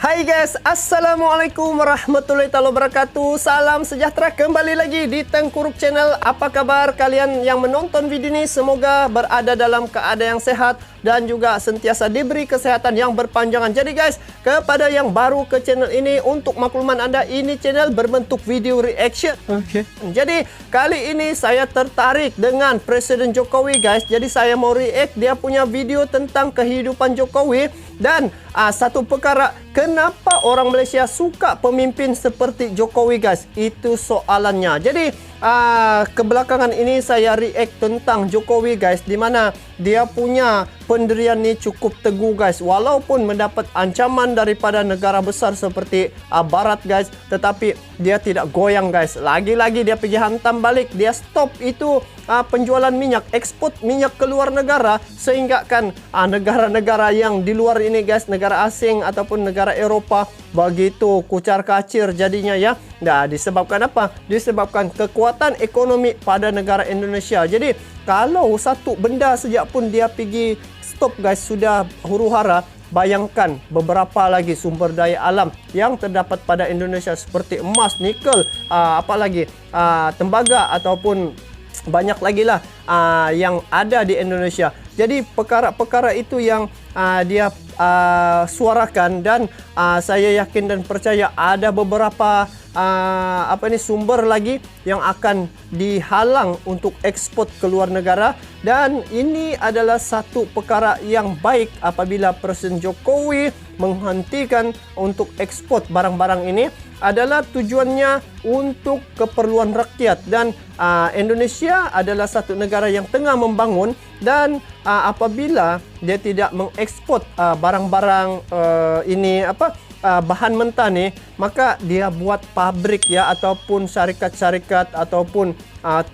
Hai guys, Assalamualaikum warahmatullahi wabarakatuh. Salam sejahtera kembali lagi di Tengkuruk Channel. Apa kabar kalian yang menonton video ini? Semoga berada dalam keadaan yang sehat dan juga sentiasa diberi kesehatan yang berpanjangan. Jadi guys, kepada yang baru ke channel ini, untuk makluman anda, ini channel berbentuk video reaction. Jadi kali ini saya tertarik dengan Presiden Jokowi guys. Jadi saya mau react dia punya video tentang kehidupan Jokowi. Dan satu perkara, kenapa orang Malaysia suka pemimpin seperti Jokowi guys? Itu soalannya. Jadi kebelakangan ini saya react tentang Jokowi guys, di mana dia punya pendirian ni cukup teguh guys, walaupun mendapat ancaman daripada negara besar seperti Barat guys, tetapi dia tidak goyang guys. Lagi-lagi dia pergi hantam balik, dia stop itu penjualan minyak, ekspor minyak ke luar negara, sehingga kan negara-negara yang di luar ini guys, negara asing ataupun negara Eropah, begitu kucar-kacir jadinya ya. Nah, disebabkan apa? Disebabkan kekuatan ekonomi pada negara Indonesia. Jadi kalau satu benda sejak pun dia pergi stop guys, sudah huru-hara. Bayangkan beberapa lagi sumber daya alam yang terdapat pada Indonesia seperti emas, nikel, apalagi tembaga ataupun banyak lagi lah yang ada di Indonesia. Jadi perkara-perkara itu yang dia suarakan, dan saya yakin dan percaya ada beberapa sumber lagi yang akan dihalang untuk ekspor ke luar negara. Dan ini adalah satu perkara yang baik apabila Presiden Jokowi menghentikan untuk ekspor barang-barang ini, adalah tujuannya untuk keperluan rakyat. Dan Indonesia adalah satu negara yang tengah membangun, dan apabila dia tidak mengekspor barang-barang bahan mentah ni, maka dia buat pabrik ya, ataupun syarikat-syarikat ataupun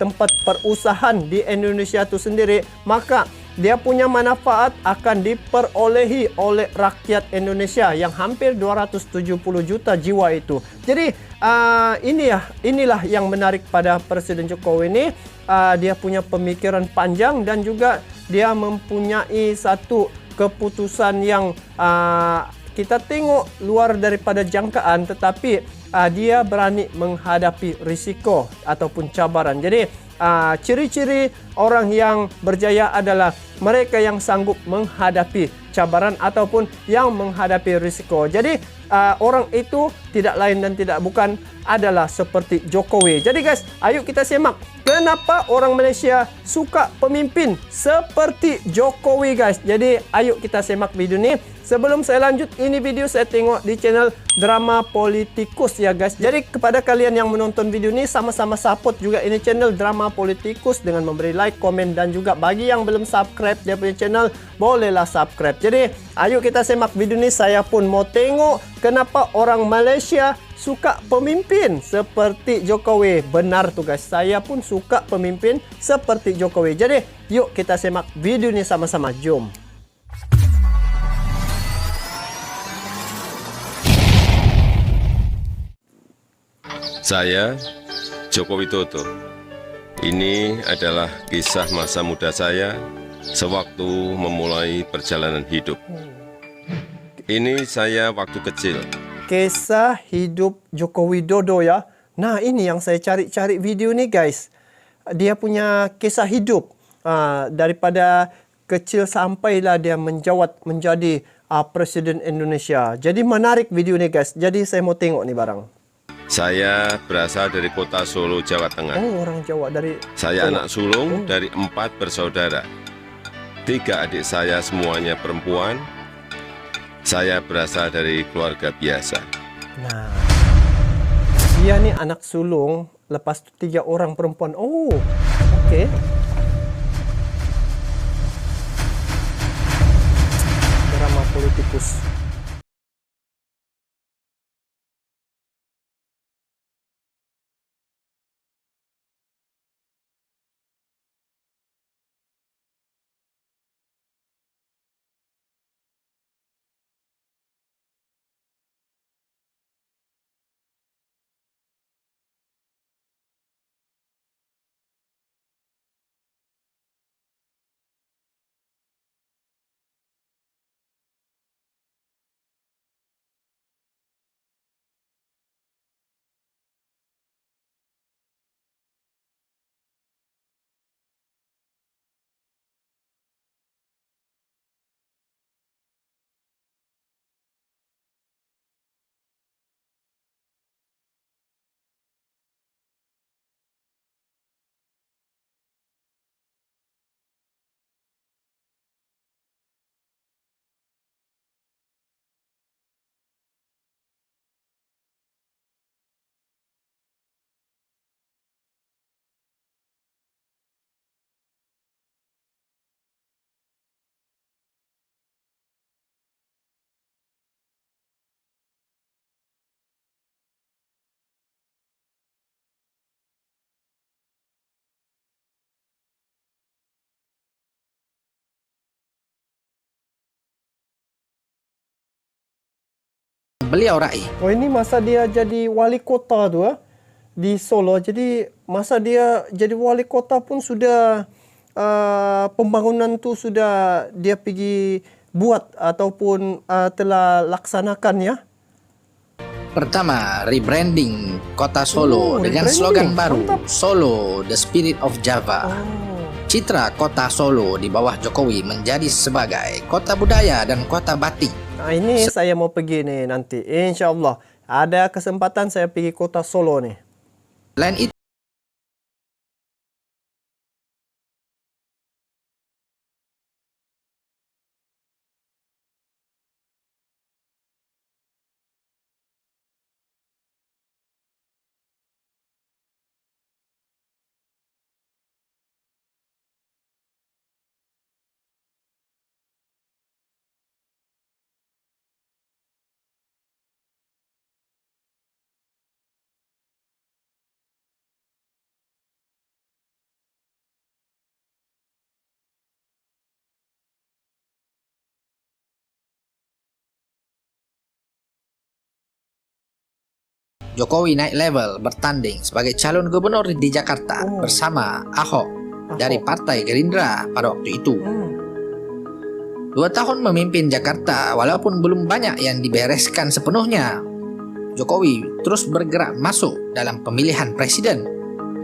tempat perusahaan di Indonesia itu sendiri, maka dia punya manfaat akan diperolehi oleh rakyat Indonesia yang hampir 270 juta jiwa itu. Jadi inilah yang menarik pada Presiden Jokowi ini. Dia punya pemikiran panjang, dan juga dia mempunyai satu keputusan yang kita tengok luar daripada jangkaan, tetapi dia berani menghadapi risiko ataupun cabaran. Jadi ciri-ciri orang yang berjaya adalah mereka yang sanggup menghadapi cabaran ataupun yang menghadapi risiko. Jadi orang itu tidak lain dan tidak bukan adalah seperti Jokowi. Jadi guys, ayo kita simak kenapa orang Malaysia suka pemimpin seperti Jokowi guys. Jadi ayo kita simak video ini. Sebelum saya lanjut, ini video saya tengok di channel Drama Politikus ya guys. Jadi kepada kalian yang menonton video ini, sama-sama support juga ini channel Drama Politikus dengan memberi like, komen, dan juga bagi yang belum subscribe dia punya channel, bolehlah subscribe. Jadi ayo kita simak video ini. Saya pun mau tengok kenapa orang Malaysia suka pemimpin seperti Jokowi. Benar tuh guys, saya pun suka pemimpin seperti Jokowi. Jadi yuk kita simak video ini sama-sama, jom. Saya, Joko Widodo. Ini adalah kisah masa muda saya sewaktu memulai perjalanan hidup. Ini saya waktu kecil. Kisah hidup Joko Widodo ya. Nah, ini yang saya cari-cari video nih guys. Dia punya kisah hidup daripada kecil sampailah dia menjawat menjadi Presiden Indonesia. Jadi menarik video nih guys. Jadi saya mau tengok nih barang. Saya berasal dari kota Solo, Jawa Tengah. Oh, orang Jawa dari Saya Solo. anak sulung dari 4 bersaudara. 3 adik saya semuanya perempuan. Saya berasal dari keluarga biasa. Nah, dia nih anak sulung, lepas itu 3 orang perempuan. Oh, oke. Drama Politikus. beliau raih. Oh, ini masa dia jadi wali kota tu di Solo. Jadi masa dia jadi wali kota pun sudah pembangunan tu sudah dia pergi buat ataupun telah laksanakan ya. Pertama, rebranding kota Solo dengan rebranding. slogan baru, Mantap. Solo, the spirit of Java. Citra kota Solo di bawah Jokowi menjadi sebagai kota budaya dan kota batik. Nah, ini saya mau pergi nih nanti. InsyaAllah. Ada kesempatan saya pergi kota Solo nih. Selain itu, Jokowi naik level bertanding sebagai calon gubernur di Jakarta bersama Ahok dari Partai Gerindra pada waktu itu. 2 tahun memimpin Jakarta, walaupun belum banyak yang dibereskan sepenuhnya, Jokowi terus bergerak masuk dalam pemilihan presiden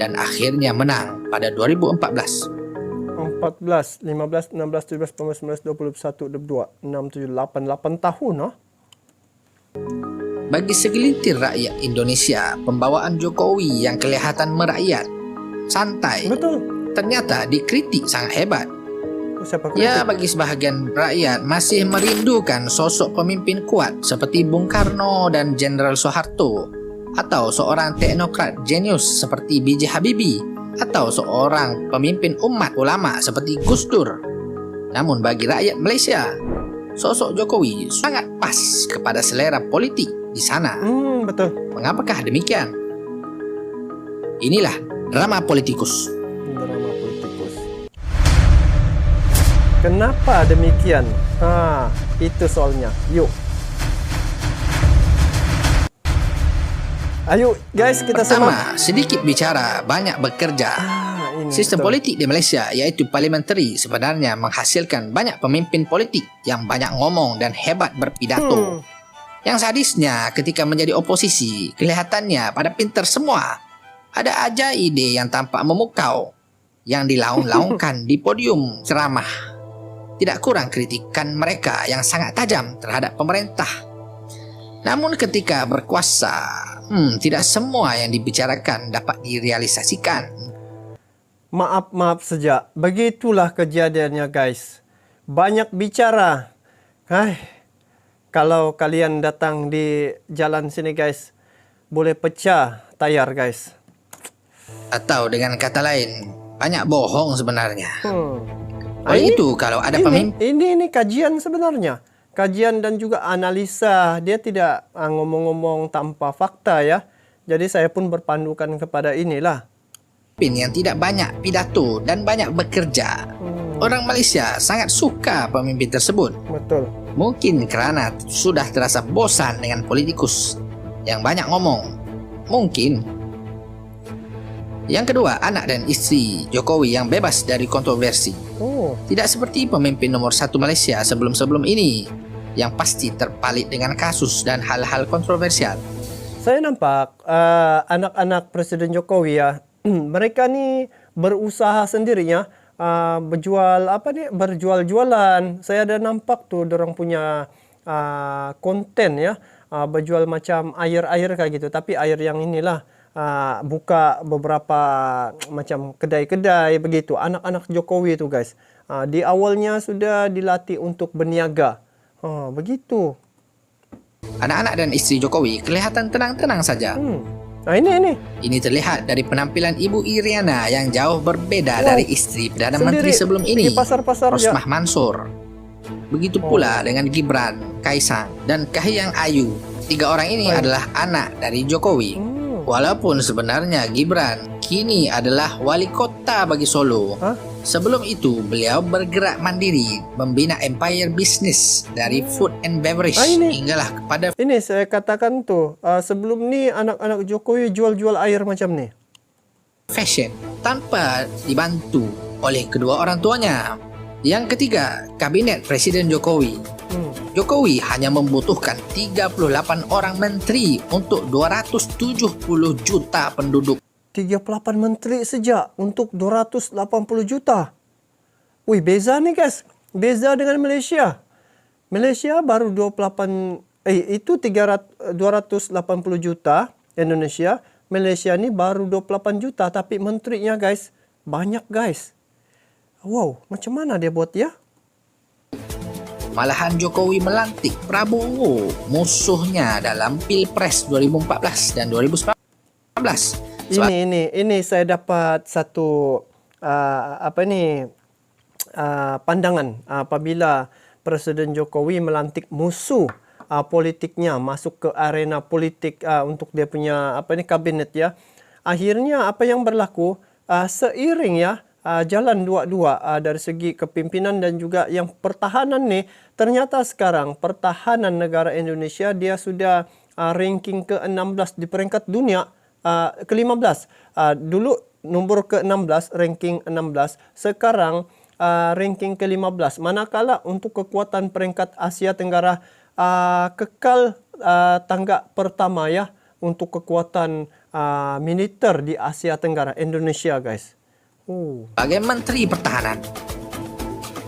dan akhirnya menang pada 2014. 14, 15, 16, 17, 18, 19, 20, 21, 22, 6, 7, 8, 8 tahun. Bagi segelintir rakyat Indonesia, pembawaan Jokowi yang kelihatan merakyat, santai, Betul. ternyata dikritik sangat hebat. Siapa Ya, kritik? bagi sebahagian rakyat masih merindukan sosok pemimpin kuat seperti Bung Karno dan Jenderal Soeharto, atau seorang teknokrat jenius seperti B.J. Habibie, atau seorang pemimpin umat ulama seperti Gus Dur. Namun bagi rakyat Malaysia, sosok Jokowi sangat pas kepada selera politik di sana. Betul. Mengapakah demikian? Inilah drama politikus. Drama politikus. Kenapa demikian? Itu soalnya. Yuk. Ayo guys, kita Pertama, sedikit bicara, banyak bekerja. ini Sistem betul. politik di Malaysia, yaitu parliamentary, sebenarnya menghasilkan banyak pemimpin politik yang banyak ngomong dan hebat berpidato. Yang sadisnya, ketika menjadi oposisi, kelihatannya pada pinter semua. Ada aja ide yang tampak memukau, yang dilaung-laungkan di podium ceramah. Tidak kurang kritikan mereka yang sangat tajam terhadap pemerintah. Namun ketika berkuasa, tidak semua yang dibicarakan dapat direalisasikan. Maaf saja. Begitulah kejadiannya guys. Banyak bicara. Kalau kalian datang di jalan sini guys, boleh pecah tayar guys. Atau dengan kata lain, banyak bohong sebenarnya. Ini- Itu kalau ada pemimpin. Ini kajian sebenarnya. Kajian dan juga analisa. Dia tidak ngomong-ngomong tanpa fakta ya. Jadi saya pun berpandukan kepada inilah. Yang tidak banyak pidato dan banyak bekerja. Orang Malaysia sangat suka pemimpin tersebut. Betul. Mungkin kerana sudah terasa bosan dengan politikus yang banyak ngomong. Mungkin. Yang kedua, anak dan isteri Jokowi yang bebas dari kontroversi. Tidak seperti pemimpin nomor 1 Malaysia sebelum-sebelum ini, yang pasti terpalit dengan kasus dan hal-hal kontroversial. Saya nampak anak-anak Presiden Jokowi ya, mereka ni berusaha sendirinya, berjual-jualan. Saya ada nampak tuh dorang punya konten ya, berjual macam air-air kayak gitu. Tapi air yang inilah, buka beberapa macam kedai-kedai begitu. Anak-anak Jokowi itu guys, di awalnya sudah dilatih untuk berniaga. Begitu. Anak-anak dan isteri Jokowi kelihatan tenang-tenang saja. Ini. Ini terlihat dari penampilan Ibu Iriana yang jauh berbeda dari istri Perdana Sendiri Menteri sebelum ini, di pasar-pasar Rosmah Mansur. Begitu pula dengan Gibran, Kaisang, dan Kahiyang Ayu. 3 orang ini adalah anak dari Jokowi. Walaupun sebenarnya Gibran kini adalah wali kota bagi Solo. Sebelum itu, beliau bergerak mandiri membina empire bisnis dari food and beverage ini. hinggalah kepada Ini saya katakan tuh, sebelum ni anak-anak Jokowi jual-jual air macam ni. fashion tanpa dibantu oleh kedua orang tuanya. Yang ketiga, Kabinet Presiden Jokowi. Jokowi hanya membutuhkan 38 orang menteri untuk 270 juta penduduk. 38 menteri sejak untuk 280 juta. Wih, beza nih guys. Beza dengan Malaysia. Malaysia baru 280 juta Indonesia. Malaysia ni baru 28 juta tapi menterinya guys banyak guys. Wow, macam mana dia buat ya? Malahan Jokowi melantik Prabowo musuhnya dalam Pilpres 2014 dan 2019. Ini saya dapat satu pandangan apabila Presiden Jokowi melantik musuh politiknya masuk ke arena politik untuk dia punya kabinet ya. Akhirnya apa yang berlaku seiring ya jalan dua-dua dari segi kepimpinan dan juga yang pertahanan ni, ternyata sekarang pertahanan negara Indonesia dia sudah ranking ke-16 di peringkat dunia. Ke-15. Dulu nombor ke-16, ranking 16. Sekarang ranking ke-15. Manakala untuk kekuatan peringkat Asia Tenggara kekal tanggap pertama ya untuk kekuatan militer di Asia Tenggara, Indonesia guys. Sebagai Menteri Pertahanan,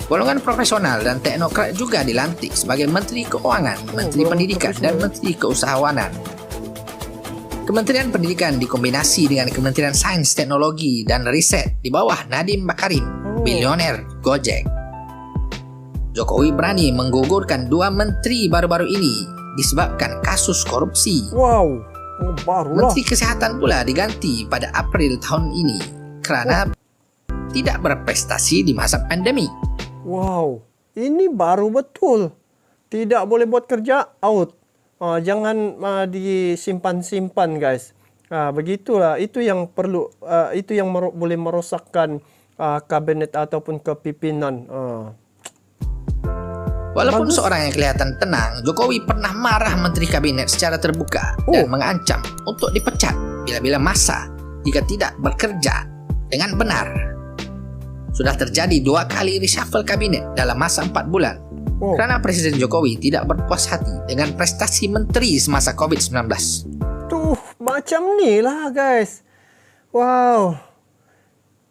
golongan profesional dan teknokrat juga dilantik sebagai Menteri Keuangan, Menteri Pendidikan, dan Menteri Keusahawanan. Kementerian Pendidikan dikombinasi dengan Kementerian Sains, Teknologi, dan Riset di bawah Nadiem Makarim, bilioner Gojek. Jokowi berani menggugurkan 2 menteri baru-baru ini disebabkan kasus korupsi. Wow, barulah. Menteri Kesehatan pula diganti pada April tahun ini kerana tidak berprestasi di masa pandemi. Wow, ini baru betul. Tidak boleh buat kerja, out. Jangan disimpan-simpan guys. Begitulah, itu yang perlu, itu yang boleh merosakkan kabinet ataupun kepimpinan. Walaupun seorang yang kelihatan tenang, Jokowi pernah marah menteri kabinet secara terbuka dan mengancam untuk dipecat bila-bila masa jika tidak bekerja dengan benar. Sudah terjadi 2 kali reshuffle kabinet dalam masa 4 bulan. Kerana Presiden Jokowi tidak berpuas hati dengan prestasi menteri semasa COVID-19. Tuh, macam ni lah guys. Wow.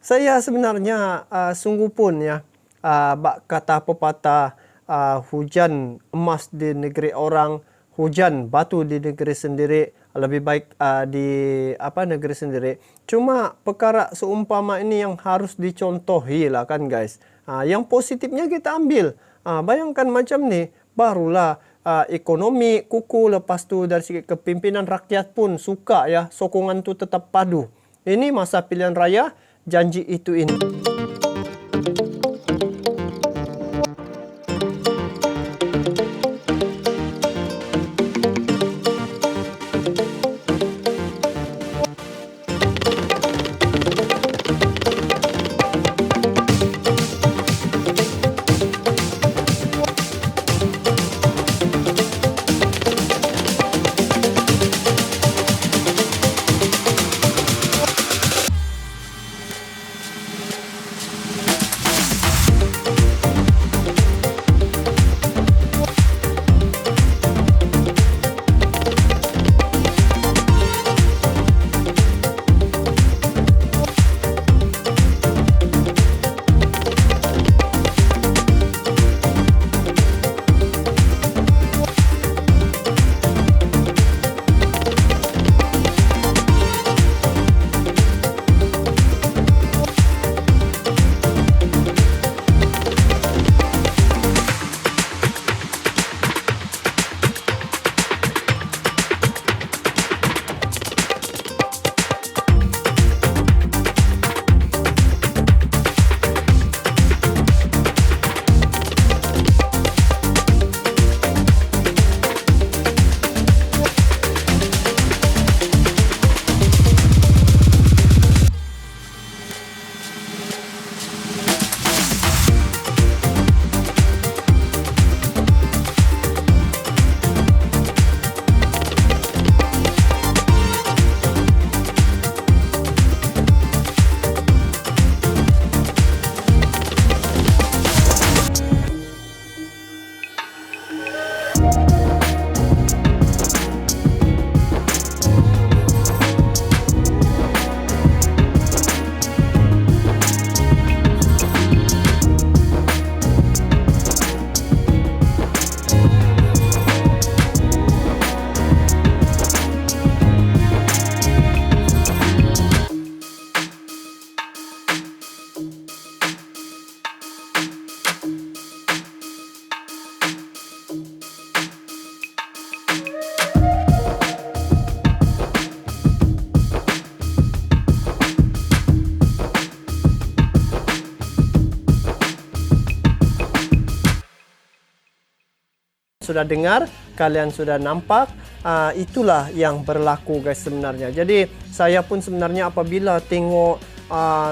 Saya sebenarnya sungguh pun ya, kata pepatah, hujan emas di negeri orang, hujan batu di negeri sendiri, lebih baik di negeri sendiri. Cuma perkara seumpama ini yang harus dicontohi lah kan guys. Yang positifnya kita ambil. Bayangkan macam ni, barulah ekonomi kukuh, lepas tu dari segi kepimpinan rakyat pun suka ya, sokongan tu tetap padu. Ini masa pilihan raya, janji itu ini. sudah dengar, kalian sudah nampak, itulah yang berlaku guys sebenarnya. Jadi saya pun sebenarnya apabila tengok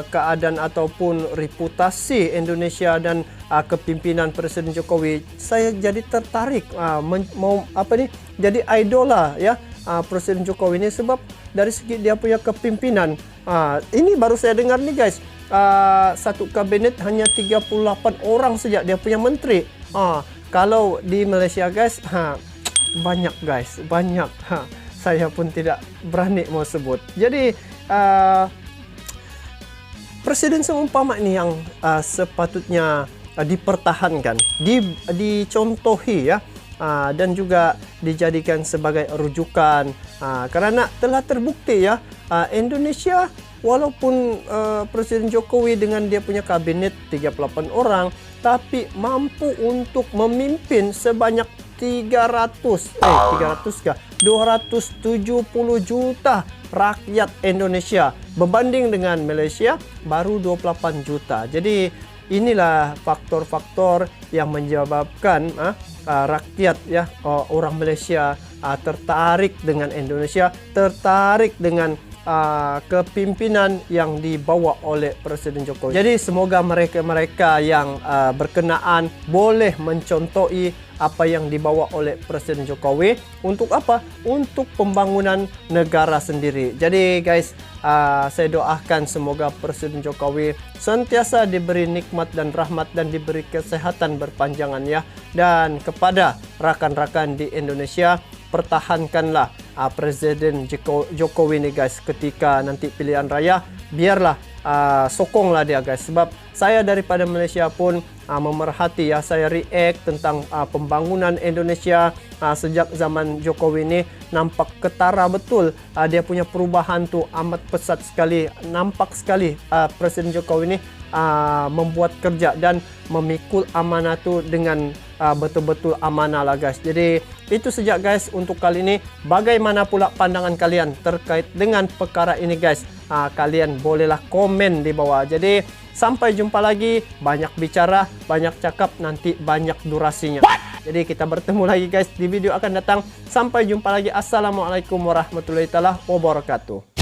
keadaan ataupun reputasi Indonesia dan kepimpinan Presiden Jokowi, saya jadi tertarik mau jadi idola ya Presiden Jokowi ini, sebab dari segi dia punya kepimpinan. Ini baru saya dengar nih guys, satu kabinet hanya 38 orang saja dia punya menteri. Kalau di Malaysia guys, banyak guys, banyak. Saya pun tidak berani mau sebut. Jadi presiden seumpama ini yang sepatutnya dipertahankan, dicontohi ya, dan juga dijadikan sebagai rujukan, karena telah terbukti ya, Indonesia walaupun Presiden Jokowi dengan dia punya kabinet 38 orang, tapi mampu untuk memimpin sebanyak 270 juta rakyat Indonesia, berbanding dengan Malaysia baru 28 juta. Jadi inilah faktor-faktor yang menyebabkan rakyat ya, orang Malaysia tertarik dengan Indonesia, tertarik dengan kepimpinan yang dibawa oleh Presiden Jokowi. Jadi semoga mereka-mereka yang berkenaan boleh mencontohi apa yang dibawa oleh Presiden Jokowi. Untuk apa? Untuk pembangunan negara sendiri. Jadi guys, saya doakan semoga Presiden Jokowi sentiasa diberi nikmat dan rahmat dan diberi kesehatan berpanjangan ya. Dan kepada rakan-rakan di Indonesia, pertahankanlah Presiden Jokowi ini guys, ketika nanti pilihan raya, biarlah sokonglah dia guys. Sebab saya daripada Malaysia pun memerhati ya, saya react tentang pembangunan Indonesia sejak zaman Jokowi ini, nampak ketara betul. Dia punya perubahan tuh amat pesat sekali, nampak sekali Presiden Jokowi ini membuat kerja dan memikul amanah tuh dengan betul-betul amanah lah guys. Jadi itu saja guys untuk kali ini. Bagaimana pula pandangan kalian terkait dengan perkara ini guys? Kalian bolehlah komen di bawah. Jadi sampai jumpa lagi. Banyak bicara, banyak cakap, nanti banyak durasinya. Jadi kita bertemu lagi guys di video akan datang. Sampai jumpa lagi. Assalamualaikum warahmatullahi wabarakatuh.